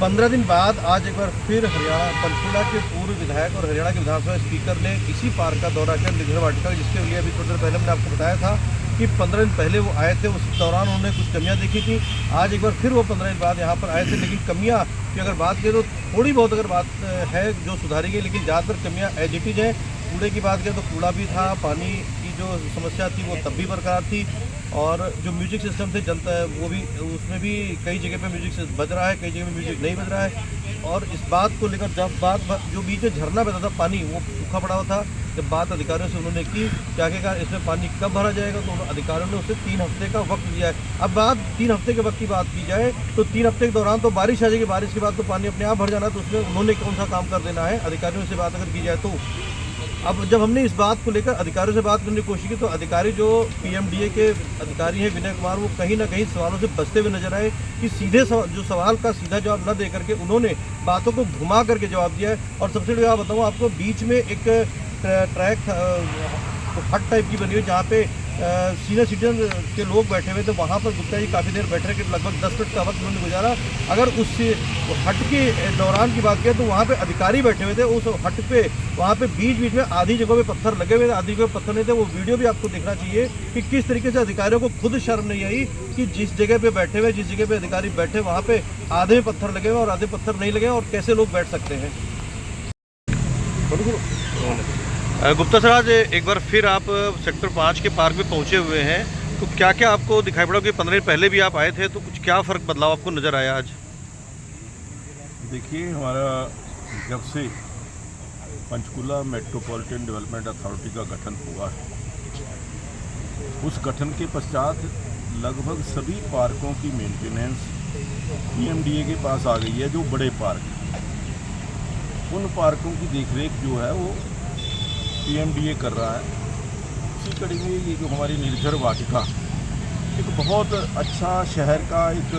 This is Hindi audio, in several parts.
15 दिन बाद आज एक बार फिर हरियाणा पंचकुला के पूर्व विधायक और हरियाणा के विधानसभा स्पीकर ने इसी पार्क का दौरा किया, निर्जर वाटिका, जिसके लिए अभी थोड़ी देर पहले मैंने आपको बताया था कि 15 दिन पहले वो आए थे। उस दौरान उन्होंने कुछ कमियां देखी थी। आज एक बार फिर वो 15 दिन बाद यहाँ पर आए थे, लेकिन कमियाँ की अगर बात करें तो थोड़ी बहुत अगर बात है जो सुधारी गई, लेकिन ज़्यादातर कमियाँ एज इट इज है। कूड़े की बात करें तो कूड़ा भी था, पानी की जो समस्या थी वो तब भी बरकरार थी, और जो म्यूजिक सिस्टम थे जनता वो भी, उसमें भी कई जगह पे म्यूजिक बज रहा है, कई जगह पे म्यूजिक नहीं बज रहा है। और इस बात को लेकर जब जो बीच में झरना बहता था पानी, वो सूखा पड़ा हुआ था, जब बात अधिकारियों से उन्होंने की कि आखिरकार इसमें पानी कब भरा जाएगा, तो अधिकारियों ने उसे 3 हफ्ते का वक्त दिया है। अब बात 3 हफ्ते के वक्त की बात की जाए तो 3 हफ्ते के दौरान तो बारिश आ जाएगी, बारिश के बाद तो पानी अपने आप भर जाना, तो उसमें उन्होंने कौन सा काम कर देना है, अधिकारियों से बात अगर की जाए तो। अब जब हमने इस बात को लेकर अधिकारियों से बात करने की कोशिश की तो अधिकारी जो पीएमडीए के अधिकारी हैं विनय कुमार, वो कहीं ना कहीं सवालों से बचते हुए नजर आए कि सीधे जो सवाल का सीधा जवाब न दे करके उन्होंने बातों को घुमा करके जवाब दिया है। और सबसे बड़ी बात बताऊँ आपको, बीच में एक ट्रैक हट टाइप की बनी हुई जहाँ पे सीनियर सिटीजन के लोग बैठे हुए थे, वहाँ पर गुप्ता जी काफ़ी देर बैठे रहे, लगभग 10 मिनट का वक्त उन्होंने गुजारा। अगर उस हट के दौरान की बात करें तो वहाँ पे अधिकारी बैठे हुए थे, उस हट पे वहाँ पे बीच बीच में आधी जगहों पे पत्थर लगे हुए थे, आधी जगह पत्थर नहीं थे। वो वीडियो भी आपको देखना चाहिए कि किस तरीके से अधिकारियों को खुद शर्म नहीं आई कि जिस जगह पे बैठे हुए, जिस जगह पे अधिकारी बैठे, वहाँ पे आधे पत्थर लगे हुए और आधे पत्थर नहीं लगे, और कैसे लोग बैठ सकते हैं। गुप्ता सर, आज एक बार फिर आप सेक्टर 5 के पार्क में पहुंचे हुए हैं, तो क्या क्या आपको दिखाई पड़ा कि 15 दिन पहले भी आप आए थे, तो कुछ क्या फ़र्क बदलाव आपको नज़र आया आज? देखिए, हमारा जब से पंचकुला मेट्रोपॉलिटन डेवलपमेंट अथॉरिटी का गठन हुआ है, उस गठन के पश्चात लगभग सभी पार्कों की मेंटेनेंस पीएमडीए के पास आ गई है। जो बड़े पार्क, उन पार्कों की देखरेख जो है वो पीएमडीए कर रहा है। इसी कड़ी में ये जो हमारी निर्जर वाटिका एक बहुत अच्छा शहर का एक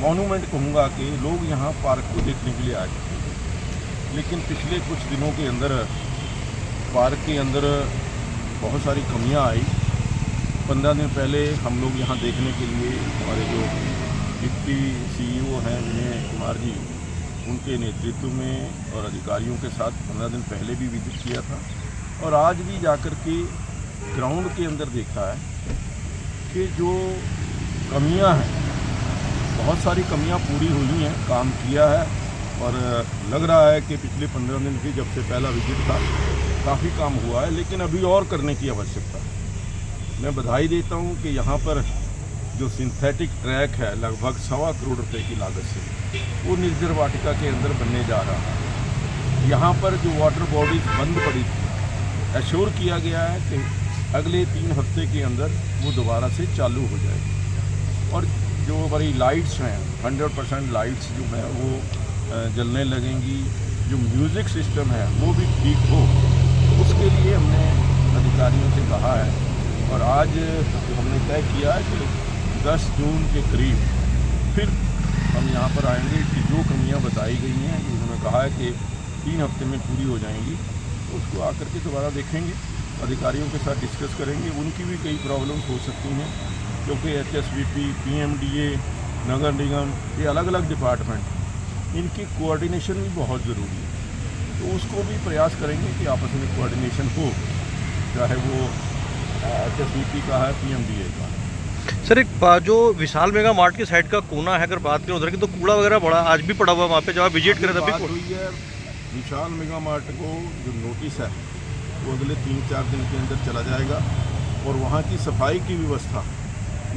मॉन्यूमेंट कहूँगा कि लोग यहाँ पार्क को देखने के लिए आए थे। लेकिन पिछले कुछ दिनों के अंदर पार्क के अंदर बहुत सारी कमियाँ आई। 15 दिन पहले हम लोग यहाँ देखने के लिए हमारे जो डिप्टी CEO हैं विनय कुमार जी, उनके नेतृत्व में और अधिकारियों के साथ 15 दिन पहले भी विजिट किया था, और आज भी जाकर के ग्राउंड के अंदर देखा है कि जो कमियां हैं, बहुत सारी कमियां पूरी हुई हैं, काम किया है। और लग रहा है कि पिछले 15 दिन की जब से पहला विजिट था काफ़ी काम हुआ है, लेकिन अभी और करने की आवश्यकता है। मैं बधाई देता हूं कि यहाँ पर जो सिंथेटिक ट्रैक है लगभग 1.25 करोड़ रुपए की लागत से, वो निर्जर वाटिका के अंदर बनने जा रहा है। यहाँ पर जो वाटर बॉडीज बंद पड़ी थी, एश्योर किया गया है कि अगले 3 हफ्ते के अंदर वो दोबारा से चालू हो जाएगी। और जो हमारी लाइट्स हैं, 100% लाइट्स जो हैं वो जलने लगेंगी। जो म्यूज़िक सिस्टम है वो भी ठीक हो, उसके लिए हमने अधिकारियों से कहा है। और आज हमने तय किया है कि 10 जून के करीब फिर हम यहाँ पर आएंगे कि जो कमियाँ बताई गई हैं, उन्होंने कहा है कि 3 हफ्ते में पूरी हो जाएंगी, तो उसको आकर के दोबारा देखेंगे, अधिकारियों के साथ डिस्कस करेंगे। उनकी भी कई प्रॉब्लम्स हो सकती हैं, क्योंकि HSBP, PMDA, नगर निगम, ये अलग अलग डिपार्टमेंट, इनकी कोऑर्डिनेशन भी बहुत ज़रूरी है। तो उसको भी प्रयास करेंगे कि आपस में कोऑर्डिनेशन हो, चाहे वो HSBP का है, PMDA का है। सर, एक जो विशाल मेगा मार्ट की साइड का कोना है, अगर बात करें उधर की, तो कूड़ा वगैरह बड़ा आज भी पड़ा हुआ वहाँ पे, जब आप विजिट करें तभी हुई है। विशाल मेगा मार्ट को जो नोटिस है वो अगले 3-4 दिन के अंदर चला जाएगा, और वहाँ की सफाई की व्यवस्था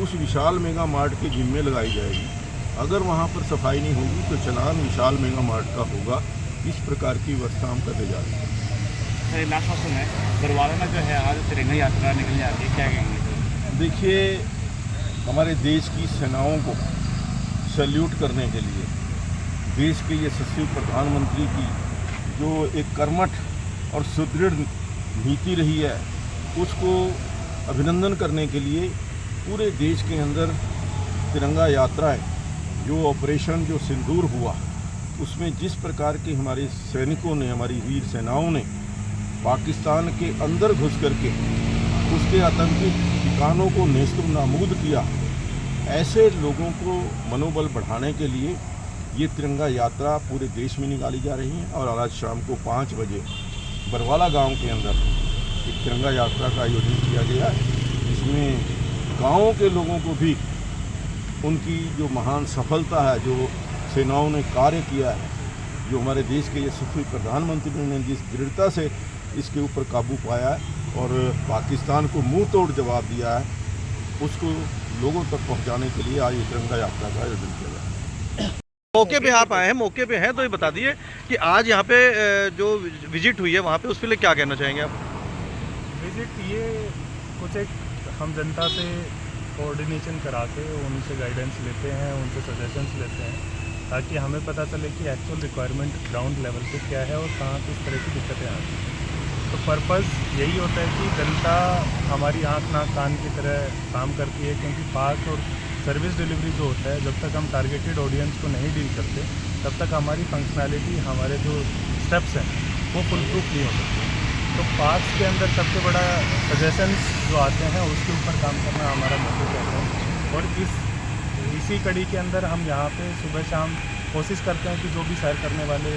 उस विशाल मेगा मार्ट के जिम्मे लगाई जाएगी। अगर वहाँ पर सफाई नहीं होगी तो चलान विशाल मेगा मार्ट का होगा। इस प्रकार की व्यवस्था हम करते जा रहे हैं। सर, लास्ट क्वेश्चन है, बरवाला में जो है आज तिरंगा यात्रा निकलने आ रही है, क्या कहेंगे? देखिए, हमारे देश की सेनाओं को सैल्यूट करने के लिए, देश के यशस्वी प्रधानमंत्री की जो एक कर्मठ और सुदृढ़ नीति रही है, उसको अभिनंदन करने के लिए पूरे देश के अंदर तिरंगा यात्राएं, जो ऑपरेशन जो सिंदूर हुआ, उसमें जिस प्रकार के हमारे सैनिकों ने, हमारी वीर सेनाओं ने पाकिस्तान के अंदर घुस करके उसके आतंकी ठिकानों को नेस्तनाबूद किया, ऐसे लोगों को मनोबल बढ़ाने के लिए ये तिरंगा यात्रा पूरे देश में निकाली जा रही है और आज शाम को 5 बजे बरवाला गांव के अंदर एक तिरंगा यात्रा का आयोजन किया गया है, जिसमें गाँव के लोगों को भी उनकी जो महान सफलता है, जो सेनाओं ने कार्य किया है, जो हमारे देश के यशस्वी प्रधानमंत्री ने जिस दृढ़ता से इसके ऊपर काबू पाया है और पाकिस्तान को मुंह तोड़ जवाब दिया है, उसको लोगों तक पहुंचाने के लिए आज ये तिरंगा यात्रा का आयोजन किया गया है। मौके पे आप आए हैं, मौके पे हैं, तो ये बता दिए कि आज यहाँ पे जो विजिट हुई है वहाँ पे उसके लिए क्या कहना चाहेंगे आप? विजिट ये कुछ एक हम जनता से कोऑर्डिनेशन करा के उनसे गाइडेंस लेते हैं, उनसे सजेशंस लेते हैं, ताकि हमें पता चले कि एक्चुअल रिक्वायरमेंट ग्राउंड लेवल पे क्या है और कहाँ किस तरह की दिक्कतें आती हैं। तो पर्पज़ यही होता है कि जनता हमारी आँख नाक कान की तरह काम करती है, क्योंकि पार्क और सर्विस डिलीवरी जो होता है, जब तक हम टारगेटेड ऑडियंस को नहीं डील करते तब तक हमारी फंक्शनैलिटी, हमारे जो स्टेप्स हैं वो फुल प्रूफ नहीं हो सकते। तो पार्क्स के अंदर सबसे बड़ा सजेशंस जो आते हैं उसके ऊपर काम करना हमारा मोटिव रहता है और इसी कड़ी के अंदर हम यहाँ पे सुबह शाम कोशिश करते हैं कि जो भी सैर करने वाले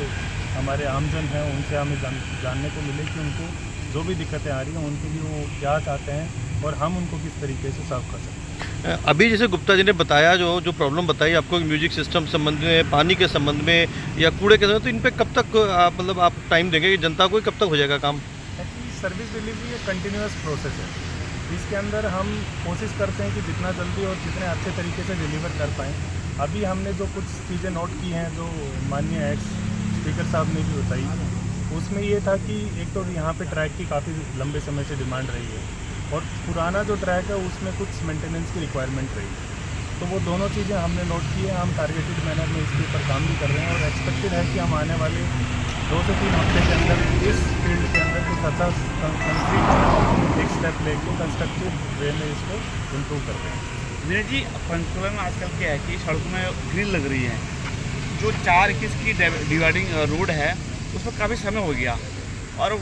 हमारे आमजन हैं उनसे हमें जानने को मिले कि उनको जो भी दिक्कतें आ रही हैं उनके लिए वो क्या चाहते हैं और हम उनको किस तरीके से सॉल्व कर सकते हैं। अभी जैसे गुप्ता जी ने बताया जो प्रॉब्लम बताई आपको म्यूजिक सिस्टम संबंध में, पानी के संबंध में या कूड़े के संबंध में, तो इन पे कब तक आप मतलब आप टाइम देंगे कि जनता को कब तक हो जाएगा काम? एक्चुअली सर्विस डिलीवरी एक कंटिन्यूस प्रोसेस है, इसके अंदर हम कोशिश करते हैं कि जितना जल्दी और जितने अच्छे तरीके से डिलीवर कर पाएँ। अभी हमने जो कुछ चीज़ें नोट की हैं, जो माननीय एक्स स्पीकर साहब ने भी बताई, उसमें ये था कि एक तो यहाँ पे ट्रैक की काफ़ी लंबे समय से डिमांड रही है और पुराना जो ट्रैक है उसमें कुछ मेंटेनेंस की रिक्वायरमेंट रही है। तो वो दोनों चीज़ें हमने नोट की है, हम टारगेटेड मैनर में इसके ऊपर काम भी कर रहे हैं और एक्सपेक्टेड है कि हम आने वाले 2 से 3 हफ्ते के अंदर इस फील्ड के अंदर कुछ अच्छा कंक्रीट एक स्टेप लेके कंस्ट्रक्टिव वे में इसको इम्प्रूव कर रहे हैं। विनय जी, पंचकुला में आजकल क्या है कि सड़कों में ग्रिल लग रही है, जो 4-21 की डिवाइडिंग रोड है उसमें काफ़ी समय हो गया और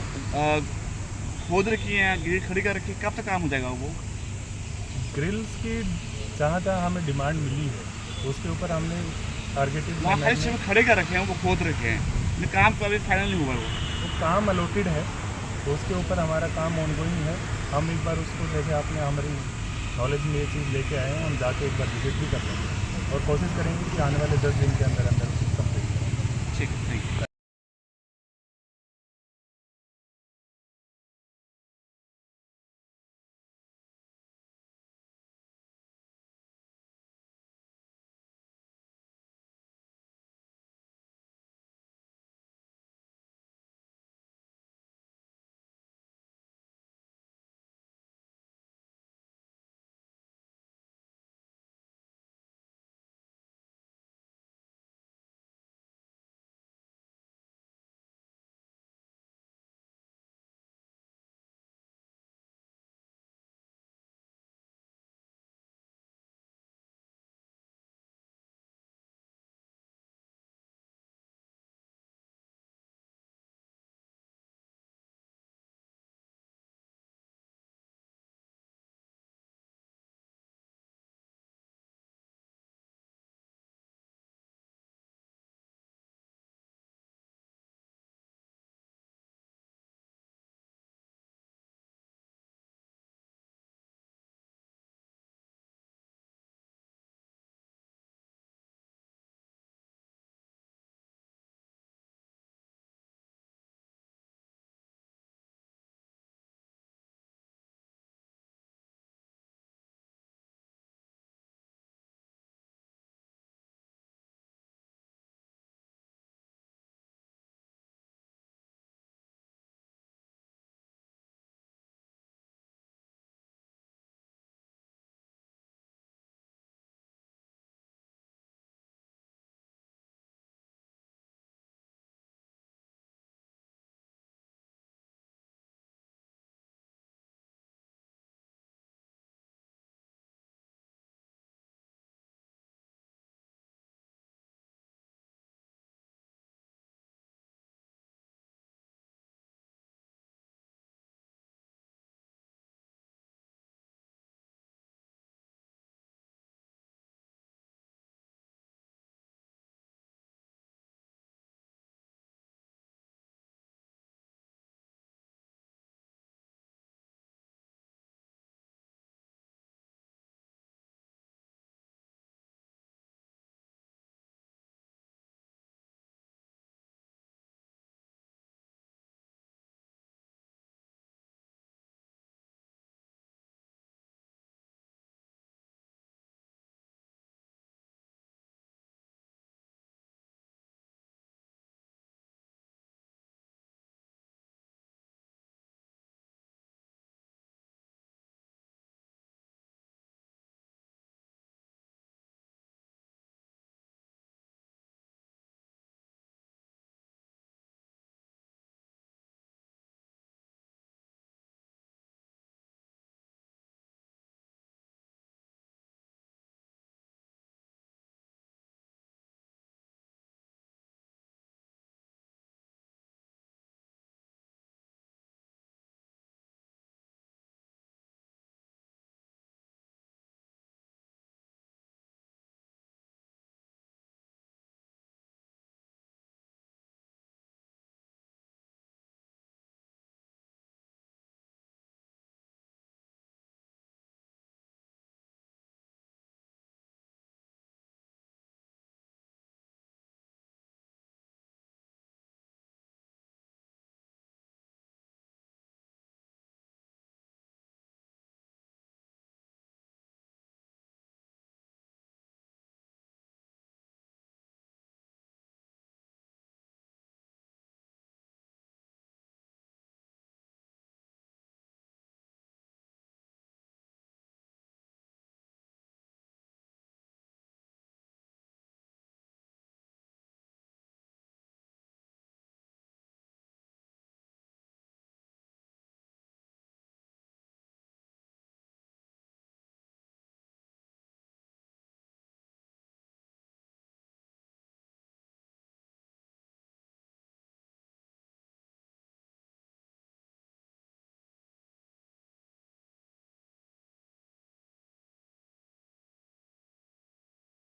खोद रखी हैं, ग्रिल खड़ी कर रखी है, कब तक काम हो जाएगा वो? ग्रिल्स की जहाँ हमें डिमांड मिली है उसके ऊपर हमने टारगेटेड वहाँ खाली सिर्फ खड़े कर रखे हैं, वो खोद रखे हैं, लेकिन काम तो अभी फाइनल नहीं हुआ वो काम अलॉटेड है, तो उसके ऊपर हमारा काम ऑनगोइंग है। हम एक बार उसको, जैसे आपने हमारी नॉलेज में ये चीज़ लेके आए हैं, हम जाके एक बार विजिट भी कर लेंगे और कोशिश करेंगे कि आने वाले 10 दिन के अंदर उसको कंप्लीट करें। ठीक है, थैंक यू।